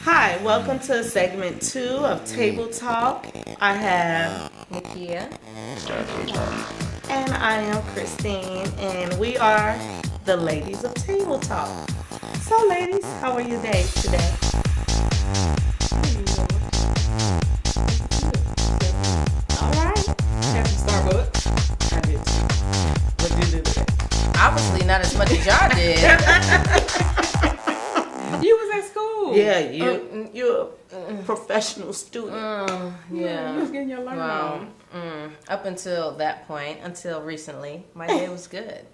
Hi, welcome to segment 2 of Table Talk. I have Nakia. and I am Christine, and we are the ladies of Table Talk. So, ladies, how are your days today? All right. Had some Starbucks. I did too. What'd you do today? Obviously not as much as y'all did. You was at school. Yeah, you're a professional student. You was getting your learning on. Up until that point, until recently, my day was good.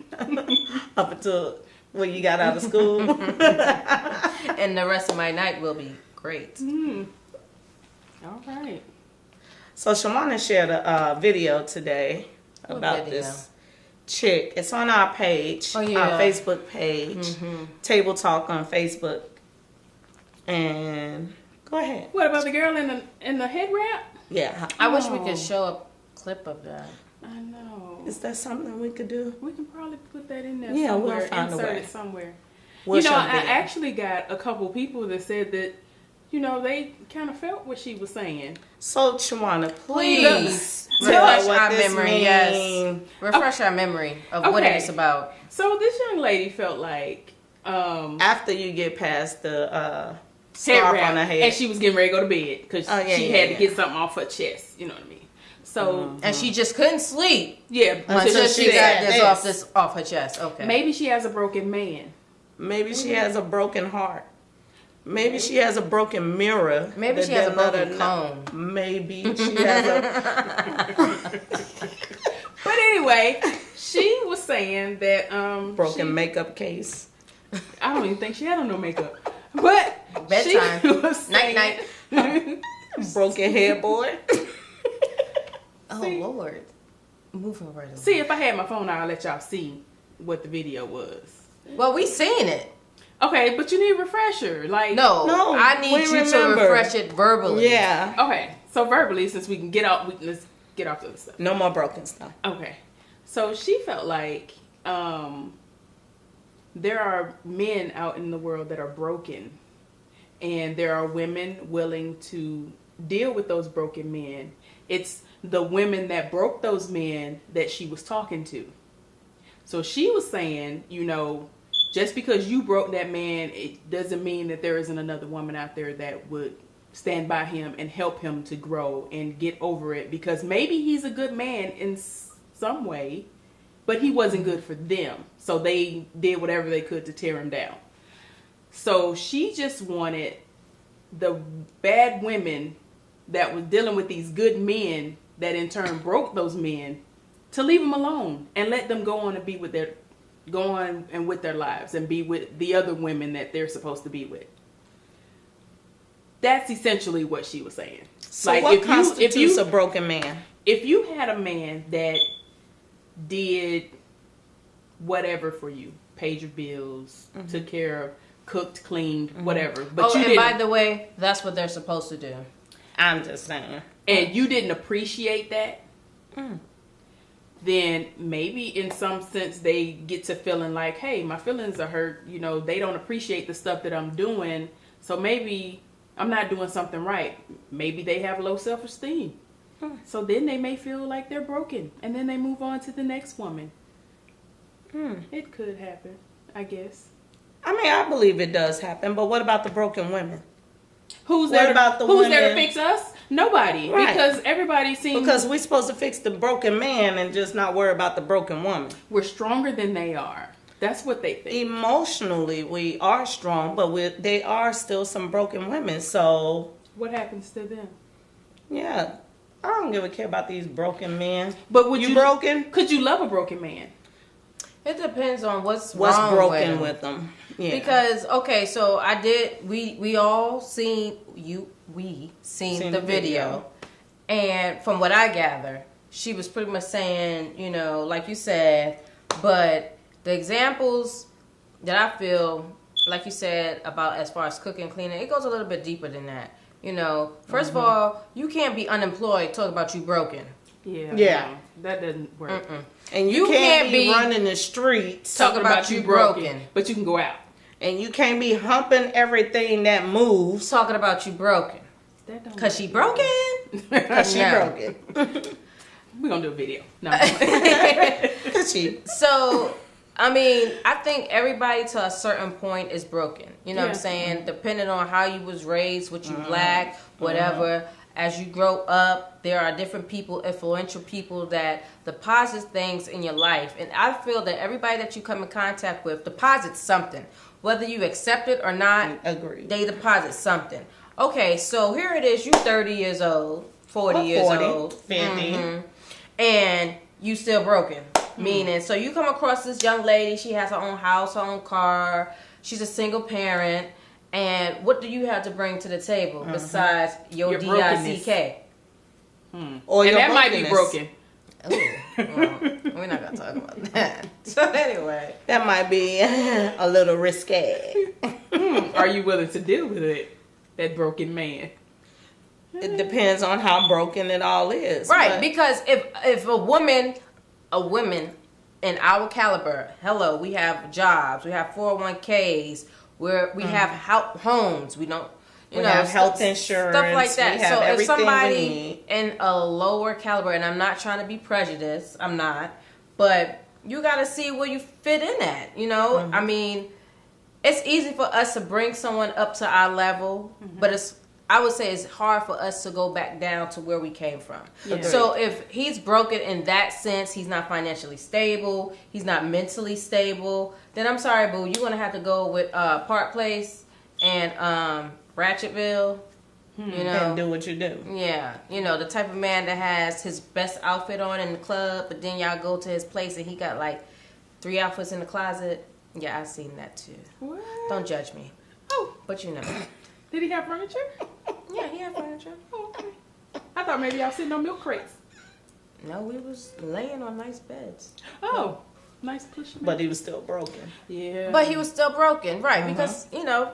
Up until when you got out of school. And the rest of my night will be great. All right. So Shawana shared a video today What about video? this chick. It's on our page, Oh, yeah. our Facebook page, Table Talk on Facebook. And go ahead. What about the girl in the head wrap? Yeah. I wish we could show a clip of that. I know. Is that something we could do? We can probably put that in there Yeah, somewhere. we'll find a insert way. it somewhere. We'll you know, show I video. actually got a couple people that said that, they kind of felt what she was saying. So Shawana, Please tell refresh what our this memory. mean. Yes, refresh our memory of what Okay. it is about. So this young lady felt like After you get past the head scarf wrap, on her head. and she was getting ready to go to bed because Oh, yeah, she yeah, had yeah. to get something off her chest. You know what I mean? So And she just couldn't sleep yeah, until she she got said this off her chest. Okay. maybe she has a broken man. Maybe she has a broken heart. Maybe she has a broken mirror. Maybe that she has a doesn't let broken her know. comb. Maybe she has a But anyway, she was saying that broken makeup case. I don't even think she had on no makeup. But Bedtime. she was saying, Night. Broken headboard. Oh See? Lord. Moving right along. See, if I had my phone, I'll let y'all see what the video was. Well, we seen it. Okay, but you need a refresher. Like No, No, I need we you to remember. refresh it verbally. Yeah. Okay, so verbally, since we can get off, let's get off the other stuff. No more broken stuff. Okay, so she felt like there are men out in the world that are broken, and there are women willing to deal with those broken men. It's the women that broke those men that she was talking to. So she was saying, just because you broke that man, it doesn't mean that there isn't another woman out there that would stand by him and help him to grow and get over it, because maybe he's a good man in some way, but he wasn't good for them. So they did whatever they could to tear him down. So she just wanted the bad women that was dealing with these good men that in turn broke those men to leave them alone and let them go on and with their lives and be with the other women that they're supposed to be with. That's essentially what she was saying. So what constitutes a broken man? If you had a man that did whatever for you, paid your bills, took care of, cooked, cleaned, whatever, but you and didn't, by the way, that's what they're supposed to do. I'm just saying. and you didn't appreciate that, then maybe in some sense they get to feeling like, hey, my feelings are hurt. They don't appreciate the stuff that I'm doing, so maybe I'm not doing something right. Maybe they have low self-esteem. So then they may feel like they're broken, and then they move on to the next woman. It could happen, I guess. I mean, I believe it does happen, but what about the broken women? Who's What there? about the who's there to women? fix us? Nobody, Right. because everybody seems Because we're supposed to fix the broken man and just not worry about the broken woman. we're stronger than they are. That's what they think. Emotionally, we are strong, but they are still some broken women. So, What happens to them? yeah, I don't give a care about these broken men. But would You broken? Could you love a broken man? It depends on what's What's wrong broken with with them? Yeah. Because so we all seen Seen the the video, and from what I gather, she was pretty much saying, like you said, but the examples that I feel, like you said, about as far as cooking, cleaning, it goes a little bit deeper than that. First of all, you can't be unemployed, talk about you broken. Yeah. Yeah. no, that doesn't work. And you can't be running the streets. Talk about you broken. But you can go out. and you can't be humping everything that moves. Talking about you broken. Cause she broken. Cause she broken. We're gonna do a video. No. Cause she. So, I mean, I think everybody to a certain point is broken. You know what I'm saying? Depending on how you was raised, what you lack, whatever. As you grow up, there are different people, influential people that deposit things in your life. And I feel that everybody that you come in contact with deposits something. Whether you accept it or not, they deposit something. Okay, so here it is. You 30 years old, 40 years old, 50. And you still broken. Meaning, so you come across this young lady. She has her own house, her own car. She's a single parent. And what do you have to bring to the table besides your D-I-C-K? Or and your that might be broken. Ooh, well, we're not going to talk about that. So anyway. That might be a little risque. Are you willing to deal with it? That broken man. It depends on how broken it all is. Right, but because if a woman in our caliber, hello, we have jobs, we have 401ks, we have homes, we don't, you know, have health insurance, stuff like that. we have So if everything we somebody need. in a lower caliber, and I'm not trying to be prejudiced, I'm not, but you got to see where you fit in at, you know? I mean, it's easy for us to bring someone up to our level, but I would say it's hard for us to go back down to where we came from. Yeah. So if he's broken in that sense, he's not financially stable, he's not mentally stable, then I'm sorry, boo, you're going to have to go with Park Place and Ratchetville, you know. And do what you do. Yeah, you know, the type of man that has his best outfit on in the club, but then y'all go to his place and he got like 3 outfits in the closet. Yeah, I've seen that too. What? Don't judge me. Oh, But you know. did he have furniture? Yeah, he had furniture. Oh, okay. I thought maybe y'all sitting on milk crates. No, we was laying on nice beds. Oh, nice pushing. But he was still broken. Yeah. But he was still broken, right? Because, you know,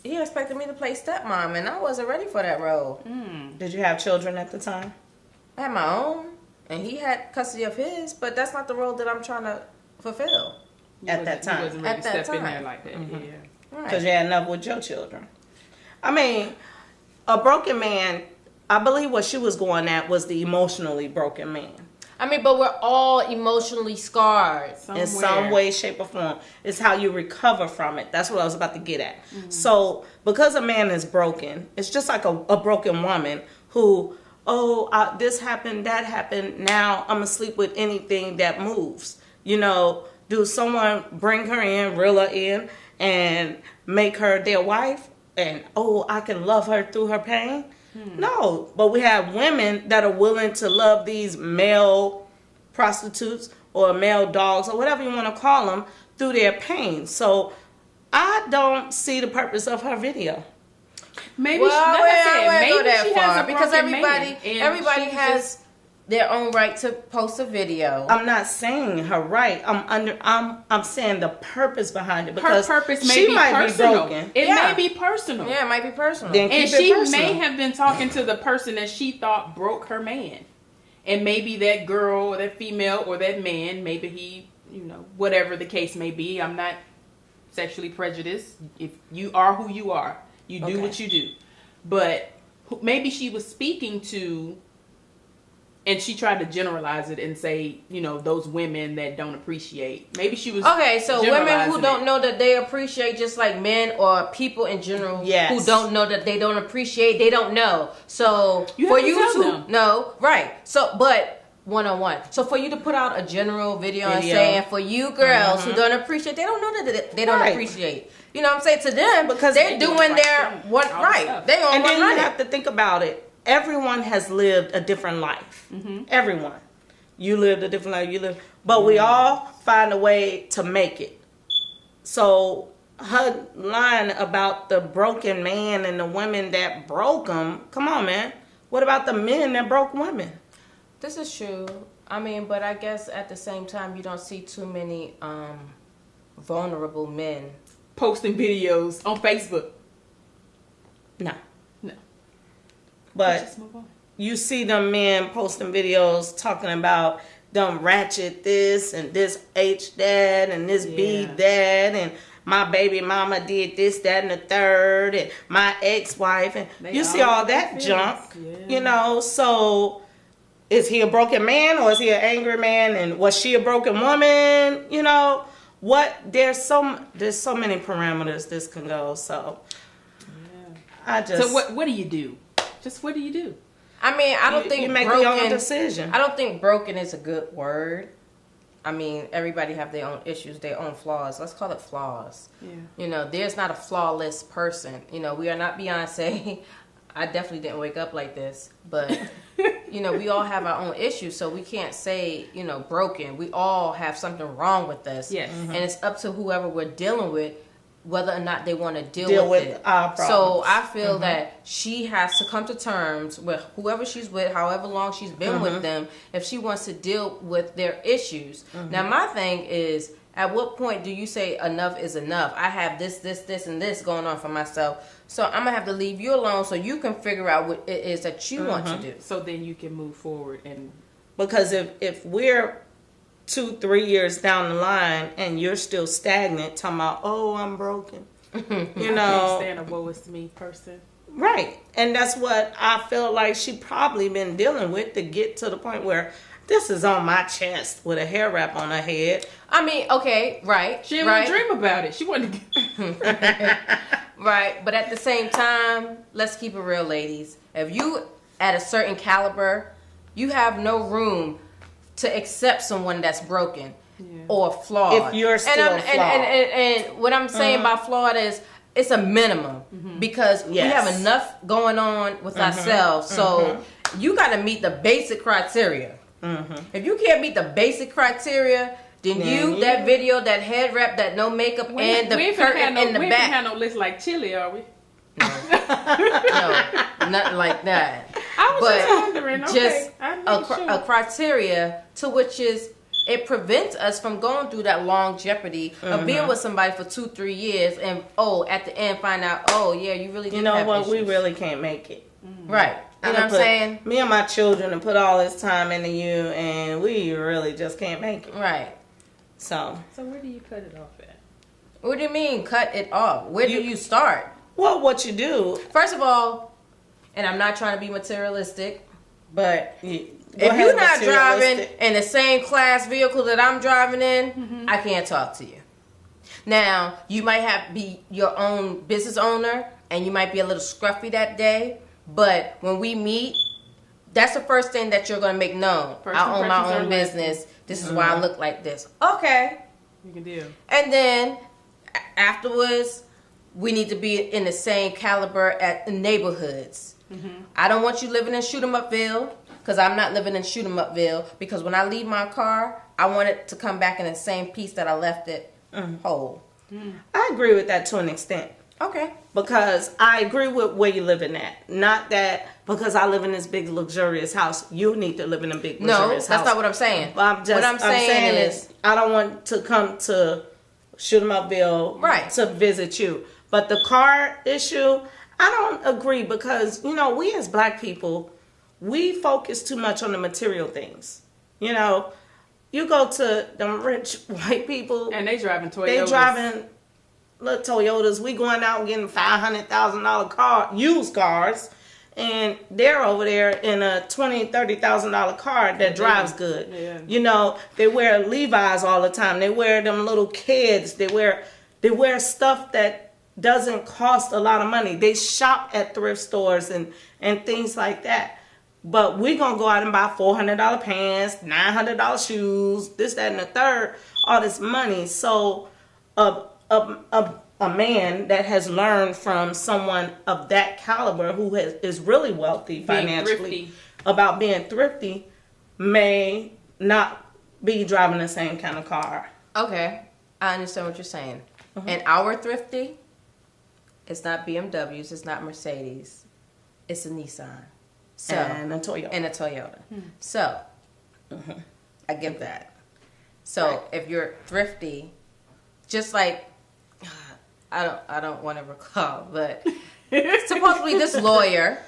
he expected me to play stepmom, and I wasn't ready for that role. Did you have children at the time? I had my own, and he had custody of his, but that's not the role that I'm trying to fulfill. At that time. He wasn't ready At to that step in time. there like that. Yeah. Because Right. you had enough with your children. I mean, a broken man, I believe what she was going at was the emotionally broken man. I mean, but we're all emotionally scarred. In some way, shape, or form. It's how you recover from it. That's what I was about to get at. So, because a man is broken, it's just like a broken woman who, this happened, that happened, now I'm going to sleep with anything that moves. You know, do someone bring her in, reel her in, and make her their wife? And, I can love her through her pain? No, but we have women that are willing to love these male prostitutes or male dogs or whatever you want to call them through their pain. So I don't see the purpose of her video. Maybe Well, like I said, I wouldn't go maybe that she far has a because broken man, and everybody she has just- their own right to post a video. I'm not saying her right. I'm saying the purpose behind it her because purpose may she be might personal. be broken. It Yeah. may be personal. Yeah, it might be personal. Then And keep it she personal. may have been talking to the person that she thought broke her man. And maybe that girl or that female or that man, maybe he, whatever the case may be. I'm not sexually prejudiced. If you are who you are, you do what you do. But maybe she was speaking to, and she tried to generalize it and say, those women that don't appreciate. Maybe she was Okay, so women who generalizing don't it. know that they appreciate, just like men or people in general Yes. who don't know that they don't appreciate, they don't know. So You for have to you tell to them. know, right? So, but one-on-one. So for you to put out a general video and saying for you girls who don't appreciate, they don't know that they don't Right. appreciate. You know what I'm saying? To them, Because they're they doing doing their right thing, what all right. stuff. They on And then you 100. have to think about it. Everyone has lived a different life. Everyone. You lived a different life. But we all find a way to make it. So her line about the broken man and the women that broke him, come on, man. What about the men that broke women? This is true. I mean, but I guess at the same time, you don't see too many vulnerable men. posting videos on Facebook. No. No. But Let's move on. you see them men posting videos talking about them ratchet this and this H that and this B Yeah. that and my baby mama did this, that, and the third, and my ex-wife, and you see all that junk, you know. So is he a broken man or is he an angry man? And was she a broken woman? You know there's so many parameters this can go. So So what do you do? Just what do you do? I mean, I don't think you make broken, your own decision. I don't think broken is a good word. I mean, everybody have their own issues, their own flaws. Let's call it flaws. Yeah. You know, there's not a flawless person. You know, we are not Beyonce. I definitely didn't wake up like this, but you know, we all have our own issues, so we can't say, you know, broken. We all have something wrong with us. Yes. And it's up to whoever we're dealing with whether or not they want to deal with it. Our problems. So I feel that she has to come to terms with whoever she's with, however long she's been with them, if she wants to deal with their issues. Now, my thing is, at what point do you say enough is enough? I have this, and this going on for myself. So I'm going to have to leave you alone so you can figure out what it is that you want to do. So then you can move forward. And because if we're 2-3 years down the line and you're still stagnant talking about, oh, I'm broken, you know, I can't stand a woe is me person. Right. And that's what I feel like she probably been dealing with to get to the point where this is on my chest with a hair wrap on her head. I mean, okay, right. She didn't want to dream about it. She wanted to Right. But at the same time, let's keep it real, ladies. If you at a certain caliber, you have no room to accept someone that's broken or flawed. If you're still flawed. And what I'm saying by flawed is it's a minimum because we have enough going on with ourselves. So you got to meet the basic criteria. If you can't meet the basic criteria, then that video, that head wrap, that no makeup, and the curtain in the back. We ain't have no list like Chili, are we? No, nothing like that. I was just wondering. Okay, just a criteria to which is it prevents us from going through that long jeopardy of being with somebody for 2-3 years and at the end find out you really you know what, we really can't make it. Right. You know what I'm saying? Me and my children and put all this time into you and we really just can't make it. Right. So where do you cut it off at? What do you mean cut it off? Where do you start? Well, what you do, first of all, and I'm not trying to be materialistic, but if you're not driving in the same class vehicle that I'm driving in, I can't talk to you. Now, you might be your own business owner, and you might be a little scruffy that day, but when we meet, that's the first thing that you're going to make known. I own my own business. This is why I look like this. Okay. You can deal. And then afterwards, we need to be in the same caliber at the neighborhoods. I don't want you living in Shoot-em-Upville because I'm not living in Shoot-em-Upville because when I leave my car, I want it to come back in the same piece that I left it whole. I agree with that to an extent. Okay. Because I agree with where you're living at. Not that because I live in this big luxurious house, you need to live in a big luxurious house. No, that's not what I'm saying. But what I'm saying is I don't want to come to Shoot-em-Upville to visit you. But the car issue, I don't agree because, you know, we as black people, we focus too much on the material things. You know, you go to them rich white people. And they driving Toyotas. They driving little Toyotas. We going out and getting $500,000 used cars. And they're over there in a $20,000, $30,000 car that drives good. Yeah. You know, they wear Levi's all the time. They wear them little kids. They wear stuff that doesn't cost a lot of money. They shop at thrift stores and things like that. But we're going to go out and buy $400 pants, $900 shoes, this, that, and the third, all this money. So a man that has learned from someone of that caliber who is really wealthy financially about being thrifty may not be driving the same kind of car. Okay. I understand what you're saying. And our thrifty, it's not BMWs, it's not Mercedes, it's a Nissan. So, and a Toyota. So, I get that. So, if you're thrifty, just like, I don't want to recall, but supposedly this lawyer,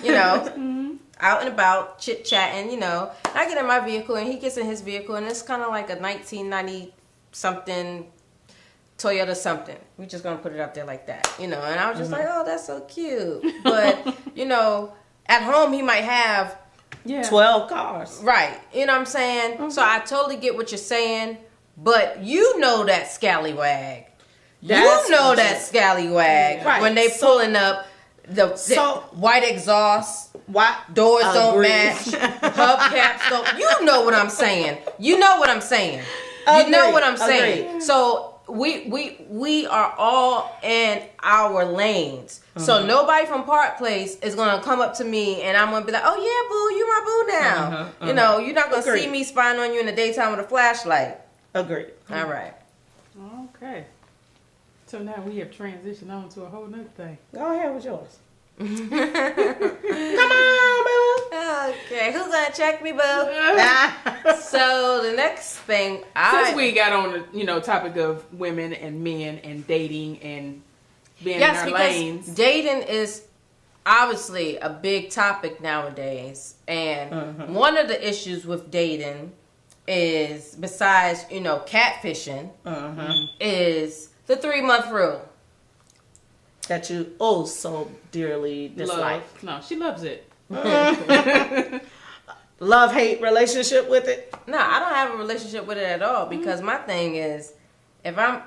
you know, out and about, chit-chatting, you know, I get in my vehicle and he gets in his vehicle and it's kind of like a 1990-something Toyota something. We're just gonna put it up there like that, you know. And I was just like, oh, that's so cute. But you know, at home he might have 12 cars. Right. You know what I'm saying? So I totally get what you're saying, but you know that scallywag. That scallywag when they pulling up the white exhaust, doors don't match, hubcaps don't. You know what I'm saying. You know what I'm saying. You know what I'm saying. So we are all in our lanes. So nobody from Park Place is gonna come up to me and I'm gonna be like, oh yeah, boo, you my boo now. You know, you're not gonna see me spying on you in the daytime with a flashlight. Agreed. All right. Okay. So now we have transitioned on to a whole nother thing. Go ahead with yours. Come on, boo. Okay, who's gonna check me, boo? So the next thing, since we got on the topic of women and men and dating and being in our lanes, dating is obviously a big topic nowadays, and one of the issues with dating is, besides catfishing, is the 3-month rule. That you so dearly dislike. No, she loves it. Love-hate relationship with it? No, I don't have a relationship with it at all, because my thing is, if I'm,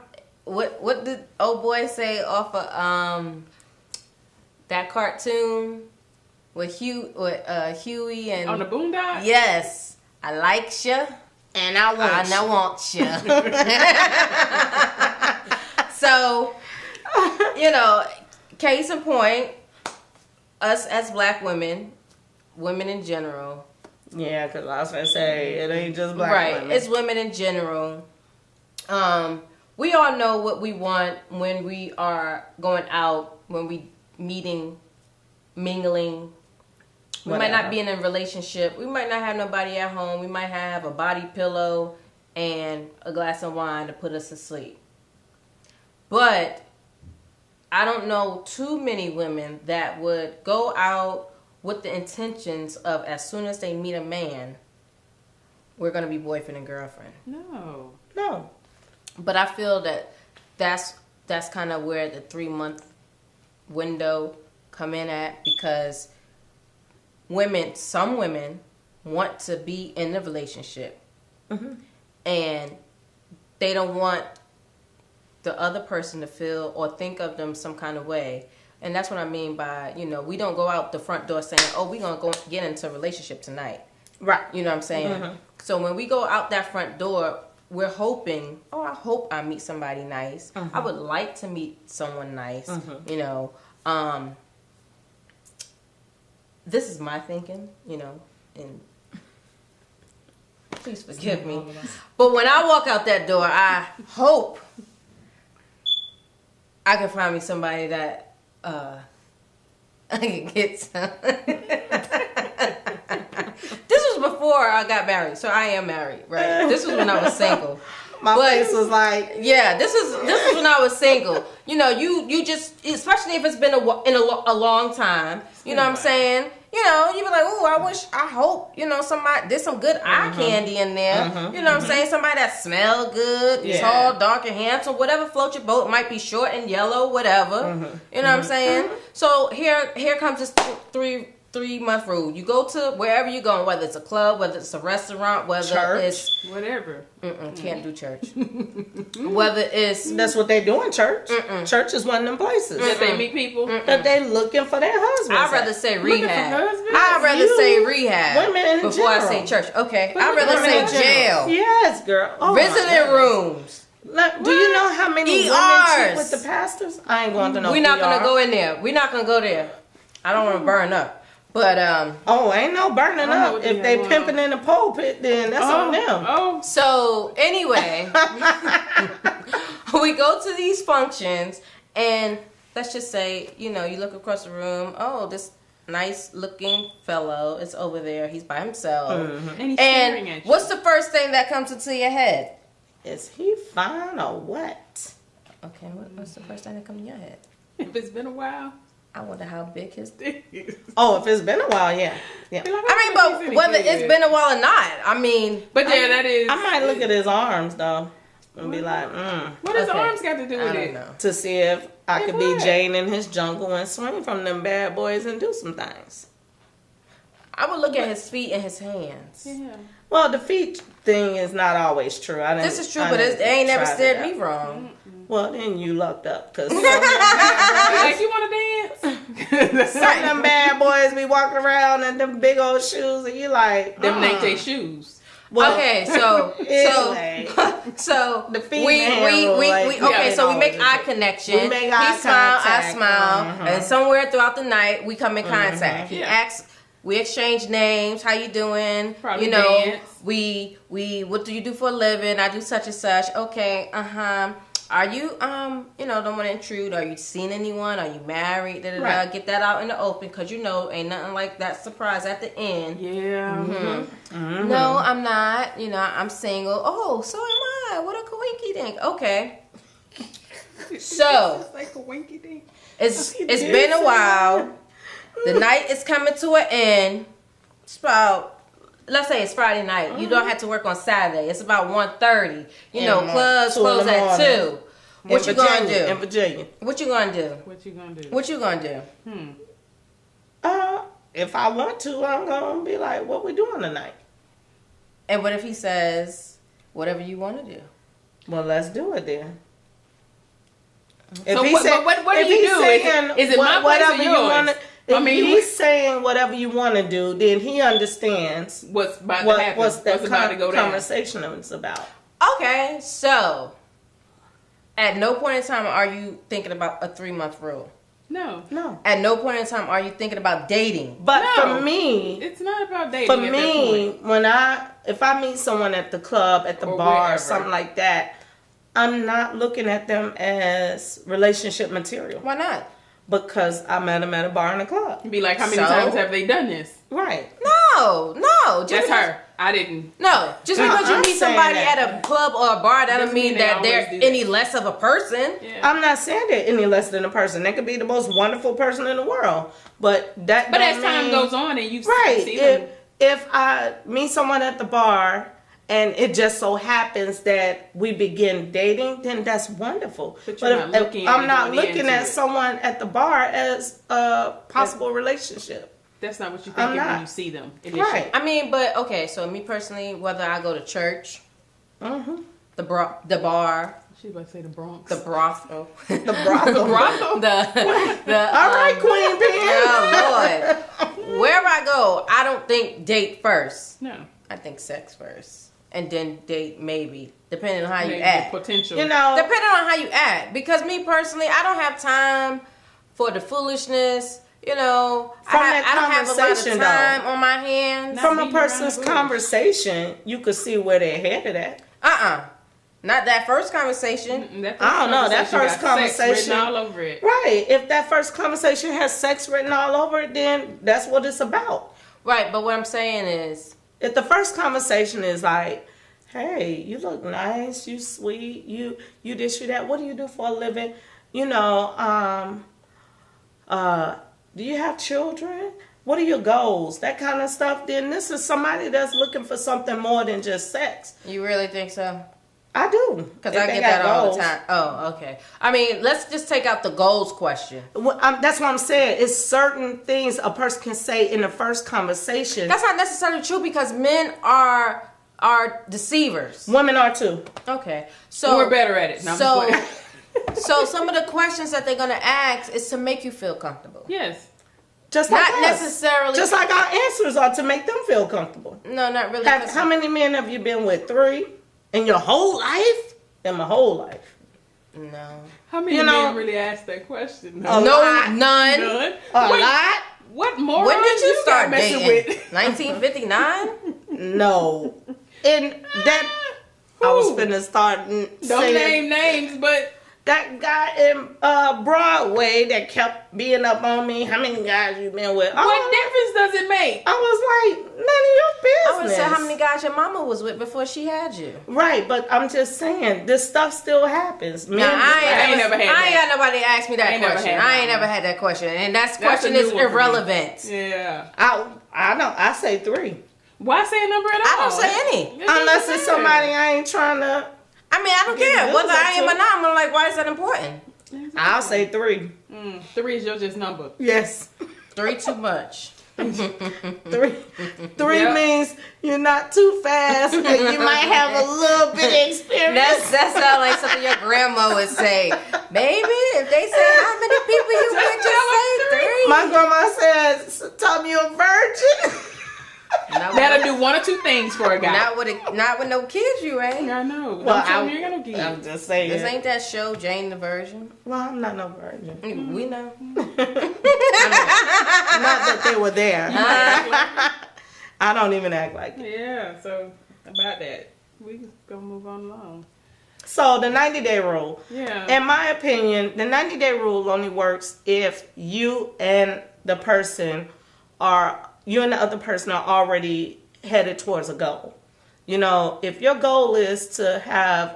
what did old boy say off of that cartoon with Huey and on the Boondocks? Yes, I likes you and I want you. So, case in point, us as black women in general. Yeah, because I was going to say, it ain't just black women. Right, it's women in general. We all know what we want when we are going out, when we meeting, mingling. We might not be in a relationship. We might not have nobody at home. We might have a body pillow and a glass of wine to put us to sleep. But I don't know too many women that would go out with the intentions of, as soon as they meet a man, we're going to be boyfriend and girlfriend. No. But I feel that's kind of where the 3-month window come in at, because some women want to be in a relationship, and they don't want the other person to feel or think of them some kind of way. And that's what I mean by, we don't go out the front door saying, oh, we're going to go get into a relationship tonight. Right. You know what I'm saying? So when we go out that front door, we're hoping, I hope I meet somebody nice. I would like to meet someone nice, This is my thinking, and please forgive me. But when I walk out that door, I hope I can find me somebody that I can get some. This was before I got married, so I am married, right? This was when I was single. My face was like, yeah. This is when I was single. You just, especially if it's been a long time. You know what I'm saying? You be like, I hope, somebody, there's some good eye candy in there. You know what I'm saying? Somebody that smell good, tall, dark, and handsome, whatever floats your boat. Might be short and yellow, whatever. You know what I'm saying? So here comes this 3-month rule. You go to wherever you're going, whether it's a club, whether it's a restaurant, whether church, it's whatever. Can't do church. Whether it's that's what they do in church. Church is one of them places that they meet people that they looking for their husbands. I'd rather say rehab. I'd rather say rehab women before I say church. Okay, I'd rather say jail. Yes, girl. Visiting rooms. Do you know how many women cheat with the pastors? I ain't going to know. We're not going to go in there. We're not going to go there. I don't want to burn up. But ain't no burning up. If they pimping in the pulpit, then that's on them. So anyway, we go to these functions, and let's just say, you look across the room. Oh, this nice looking fellow is over there. He's by himself, and he's staring at you. What's the first thing that comes into your head? Is he fine or what? Okay, what's the first thing that comes in your head? If it's been a while. I wonder how big his dick is. If it's been a while, yeah. But whether it's been a while or not, But that is. I might look at his arms though. and be like, What does the arms got to do with it? Know. to see if I If could what? be Jane in his jungle and swing from them bad boys and do some things. I would look at his feet and his hands. Yeah. Well, the feet thing is not always true. This is true, but it ain't never steered me wrong. Well, then you lucked up because Like, you want to dance? some of them bad boys be walking around in them big old shoes, and you like Them ain't they shoes. Well, Okay, so anyway. so The feet we and hand rule, like, okay, yeah, so we no, make it's eye just- connection. we make eye He smile, I contact. smile, and somewhere throughout the night we come in contact. He Yeah. asks, we exchange names. How you doing? Probably you know, dance. we what do you do for a living? I do such and such. Okay, Are you don't want to intrude? Are you seeing anyone? Are you married? Right. Get that out in the open, because ain't nothing like that surprise at the end. Yeah. No, I'm not. I'm single. Oh, so am I. What a coinky dink. Okay. So It's like a winky dink. it's been a while. The night is coming to an end. It's about, let's say it's Friday night. You don't have to work on Saturday. It's about 1:30. Clubs 2 in the close at morning. 2. What you gonna do? In Virginia. What you gonna do? What you gonna do? What you gonna do? If I want to, I'm gonna be like, "What we doing tonight?" And what if he says, whatever you want to do? Well, let's do it then. So what do you do? Is it my place or yours? If he's saying whatever you want to do, then he understands What's about to happen? what's the about to go down? conversation is about. Okay, so at no point in time are you thinking about a 3-month rule. No. At no point in time are you thinking about dating. But No. for me, It's not about dating. for at that me, point. if I meet someone at the club, at the Or bar, wherever. or something like that, I'm not looking at them as relationship material Why not? because I met them at a bar and a club. Be like, how many So? times have they done this? Right. No. That's Just her. I didn't. No, just No, because you I'm meet saying somebody that. at a club or a bar, that doesn't Doesn't mean mean they that always they're do that. any less of a person. Yeah. I'm not saying they're any less than a person. They could be the most wonderful person in the world, but that. But don't as time mean- goes on and you right? see them, If I meet someone at the bar and it just so happens that we begin dating, then that's wonderful. But you're not looking at I'm it not going looking into at it. someone at the bar as a possible relationship. that's not what you I'm think when not. you see them. Initially. Right. I mean, but okay, so me personally, whether I go to church, Mm-hmm. the bar, She was about to say the Bronx. the brothel, The brothel. brothel. the All right, Queen Pen. oh Lord, wherever I go, I don't think date first. No. I think sex first, and then date maybe, depending on how you Maybe act. potential. You know, Depending on how you act, because me personally, I don't have time for the foolishness. From I that don't have a lot of conversation, though. time on my hands. from a beating around person's the bush. conversation, you could see where they're headed at. Not that first conversation. That I don't know, that first got sex conversation- written all over it. Right. If that first conversation has sex written all over it, then that's what it's about. Right, but what I'm saying is, If the first conversation is like, hey, you look nice, you sweet, you this, you that, what do you do for a living? Do you have children? What are your goals? That kind of stuff. Then this is somebody that's looking for something more than just sex. you really think so? I do. Because If I they get got that all goals. the time. Oh, okay. I mean, let's just take out the goals question. Well, that's what I'm saying. It's certain things a person can say in the first conversation. That's not necessarily true, because men are deceivers. Women are too. Okay, so We're better at it. No, I'm just So, playing. so some of the questions that they're gonna ask is to make you feel comfortable. Yes. Just like Not us. necessarily. Just like our answers are to make them feel comfortable. No, not really. How many men have you been with? 3 in your whole life? In my whole life. No. How many You know- men really asked that question? A No, lot. none. None. A What- lot? What more? When did you start messing dating? with? 1959? No. And that I was Who? finna start Don't saying name names, but that guy in Broadway that kept being up on me. How many guys you been with? what difference does it make? I was like, none of your business. I would say how many guys your mama was with before she had you. Right, but I'm just saying, this stuff still happens. Men, Now, I ain't never had I ain't that. got nobody ask me that I ain't never question. had I that ain't one. never had that question. And that That's question a is new one for me. irrelevant. Yeah. I don't. I say 3. Why say a number at all? I don't say any. That's Unless what I'm it's saying. somebody I ain't trying to. I mean, I don't care whether I am or not. I'm like, why is that important? I'll say 3. 3 is your just number. Yes. 3 too much. 3 means you're not too fast and you might have a little bit of experience. That sounds like something your grandma would say. Baby, if they say how many people you with, just say 3. My grandma says, tell me you're a virgin. That'll do one or two things for a guy. Not with no kids, you ain't. I know. Well, Don't you ain't got no kids. I'm just saying. This ain't that show, Jane the Virgin. Well, I'm not no virgin. We know. Not that they were there. I don't even act like it. Yeah, so about that. We gonna move on along. So the 90-day rule. Yeah. In my opinion, the 90-day rule only works if you and the other person are already headed towards a goal. You know, if your goal is to have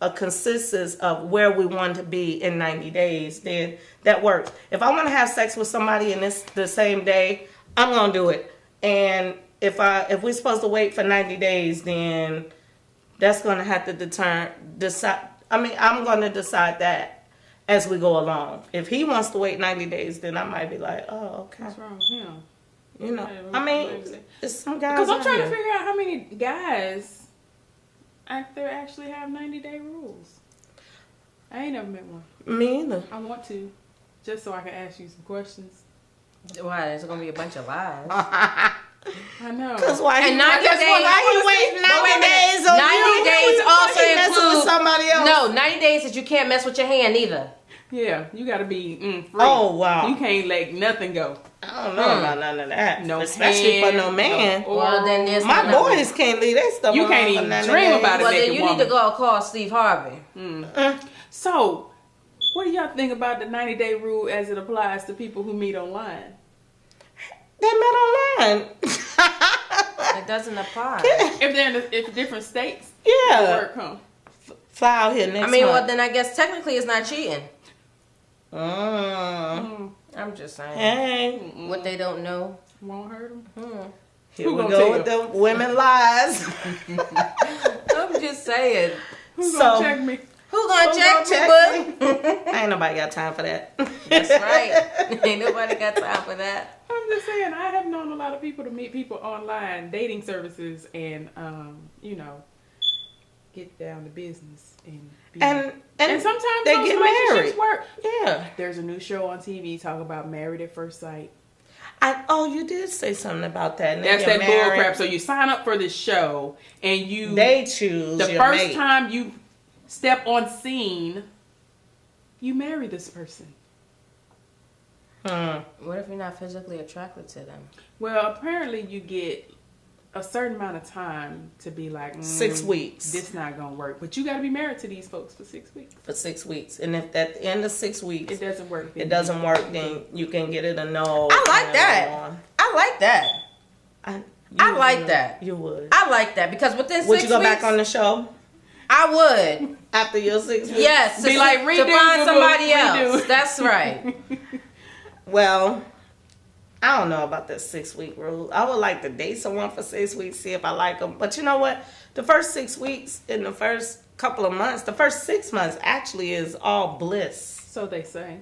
a consensus of where we want to be in 90 days, then that works. If I want to have sex with somebody and it's the same day, I'm going to do it. And if we're supposed to wait for 90 days, then that's going to have to decide. I mean, I'm going to decide that as we go along. If he wants to wait 90 days, then I might be like, oh, okay. What's wrong with him? You know, I mean, it's some guys. Because I'm trying to here. figure out how many guys out there actually have 90-day rules. I ain't never met one. Me either. I want to, just so I can ask you some questions. Why? There's gonna be a bunch of lies. I know. Because why? And 90 days. Why he waiting 90 days on 90 days also include include somebody else. No, 90 days that you can't mess with your hand either. Yeah, you got to be free. Oh wow. You can't let nothing go. I don't know about none of that. No, especially hand, for no man. no Well, then there's My another- boys can't leave their stuff. You on can't for even 90 dream days. about it. Well, then naked you woman. need to go call Steve Harvey. So, what do y'all think about the 90-day rule as it applies to people who meet online? They met online. It doesn't apply. If they're in different states, Yeah. work, huh? Fly out here next I mean, well, month. then I guess technically it's not cheating. Mm. I'm just saying. Hey, What they don't know. Won't hurt them. here Who we gonna go tell? with the women lies. I'm just saying. Who's So- gonna check me? Who gonna check you, bud? Ain't nobody got time for that. That's right. Ain't nobody got time for that. I'm just saying, I have known a lot of people to meet people online, dating services, and get down to business and be. And sometimes they those get relationships married. work. Yeah. There's a new show on TV talking about Married at First Sight. You did say something about that. And That's they that get bull married. crap. So you sign up for this show, and They choose the your first mate. time you step on scene, you marry this person. What if you're not physically attracted to them? Well, apparently you get a certain amount of time to be like 6 weeks. This not gonna work, but you got to be married to these folks for 6 weeks. For 6 weeks. And if at the end of 6 weeks It doesn't work. it doesn't work, then you can get it a no. I like and that. on. I like that. I like would. that. You would. I like that because within 6 Would weeks, you go back on the show I would. after your 6 weeks? Yes, Be to, like, to redo, find boo-boo, somebody redo. else. That's right. Well, I don't know about that 6 week rule. I would like to date someone for 6 weeks, see if I like them. But you know what? The first 6 weeks in the first couple of months, the first 6 months actually is all bliss. So they say.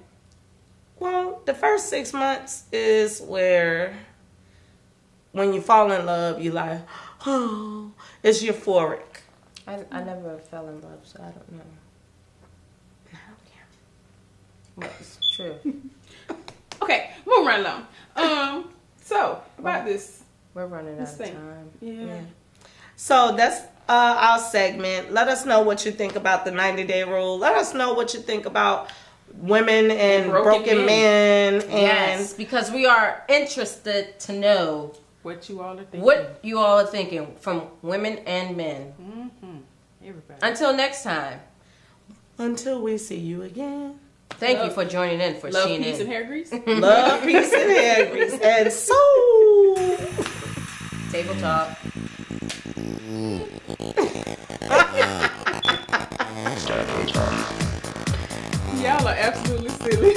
Well, the first 6 months is where when you fall in love, you like, oh, it's euphoric. I never fell in love, so I don't know. But it's true. Okay, move right along. So about this We're running out of thing. time. Yeah. So that's our segment. Let us know what you think about the 90-day rule. Let us know what you think about women and broken men. And Yes, because we are interested to know What you all are thinking. what you all are thinking from women and men. Everybody. Until next time, until we see you again. thank you for joining in for Love, Sheen peace, and In. hair grease. Love, peace, and hair grease. And so... Table talk. Y'all are absolutely silly.